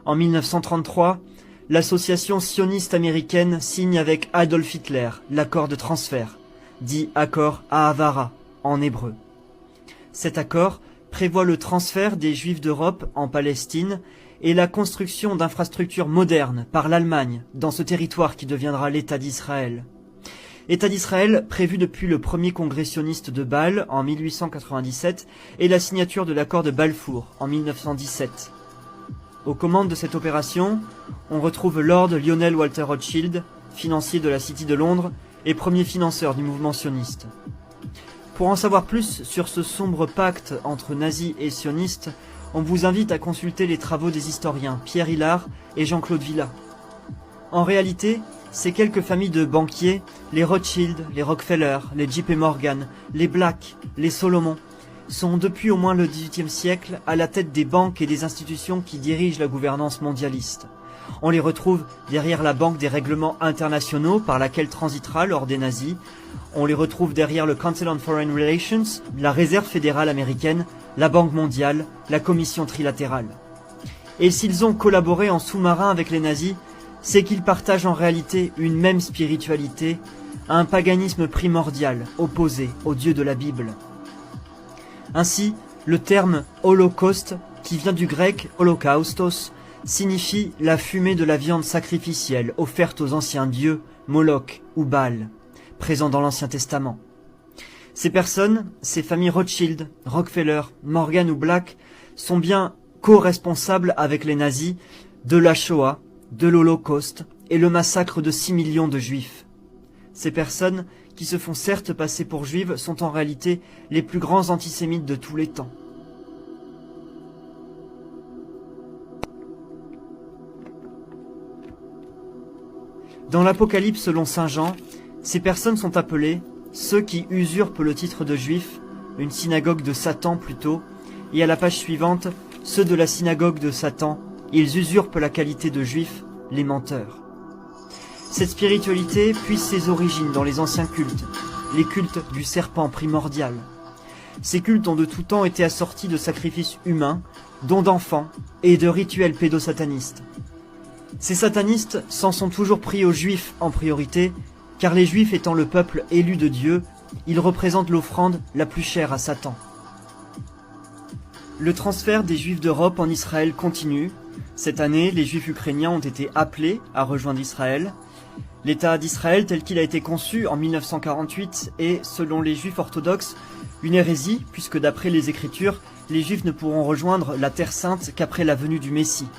En 1933, l'association sioniste américaine signe avec Adolf Hitler l'accord de transfert, dit accord Ahavara en hébreu. Cet accord prévoit le transfert des Juifs d'Europe en Palestine et la construction d'infrastructures modernes par l'Allemagne dans ce territoire qui deviendra l'État d'Israël. État d'Israël prévu depuis le premier congrès sioniste de Bâle en 1897 et la signature de l'accord de Balfour en 1917. Aux commandes de cette opération, on retrouve Lord Lionel Walter Rothschild, financier de la City de Londres et premier financeur du mouvement sioniste. Pour en savoir plus sur ce sombre pacte entre nazis et sionistes, on vous invite à consulter les travaux des historiens Pierre Hillard et Jean-Claude Villa. En réalité, ces quelques familles de banquiers, les Rothschild, les Rockefeller, les JP Morgan, les Black, les Solomon, sont depuis au moins le XVIIIe siècle à la tête des banques et des institutions qui dirigent la gouvernance mondialiste. On les retrouve derrière la Banque des règlements internationaux par laquelle transitera l'ordre des nazis. On les retrouve derrière le Council on Foreign Relations, la Réserve fédérale américaine, la Banque mondiale, la Commission trilatérale. Et s'ils ont collaboré en sous-marin avec les nazis, c'est qu'ils partagent en réalité une même spiritualité, un paganisme primordial opposé au Dieu de la Bible. Ainsi, le terme « holocauste », qui vient du grec « holocaustos », signifie la fumée de la viande sacrificielle offerte aux anciens dieux, Moloch ou Baal, présents dans l'Ancien Testament. Ces personnes, ces familles Rothschild, Rockefeller, Morgan ou Black, sont bien co-responsables avec les nazis de la Shoah, de l'Holocauste et le massacre de 6 millions de Juifs. Ces personnes, qui se font certes passer pour juives, sont en réalité les plus grands antisémites de tous les temps. Dans l'Apocalypse selon saint Jean, ces personnes sont appelées ceux qui usurpent le titre de juifs, une synagogue de Satan plutôt, et à la page suivante, ceux de la synagogue de Satan, ils usurpent la qualité de juifs, les menteurs. Cette spiritualité puise ses origines dans les anciens cultes, les cultes du serpent primordial. Ces cultes ont de tout temps été assortis de sacrifices humains, dons d'enfants et de rituels pédosatanistes. Ces satanistes s'en sont toujours pris aux Juifs en priorité, car les Juifs étant le peuple élu de Dieu, ils représentent l'offrande la plus chère à Satan. Le transfert des Juifs d'Europe en Israël continue. Cette année, les Juifs ukrainiens ont été appelés à rejoindre Israël. L'État d'Israël tel qu'il a été conçu en 1948 est, selon les Juifs orthodoxes, une hérésie, puisque d'après les Écritures, les Juifs ne pourront rejoindre la Terre Sainte qu'après la venue du Messie.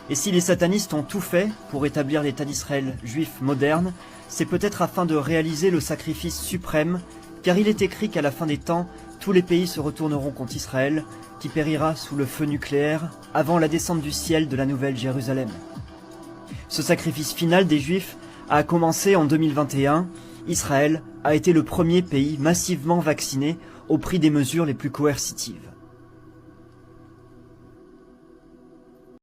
Et si les satanistes ont tout fait pour établir l'État d'Israël juif moderne, c'est peut-être afin de réaliser le sacrifice suprême, car il est écrit qu'à la fin des temps, tous les pays se retourneront contre Israël, qui périra sous le feu nucléaire avant la descente du ciel de la Nouvelle Jérusalem. Ce sacrifice final des Juifs a commencé en 2021. Israël a été le premier pays massivement vacciné au prix des mesures les plus coercitives.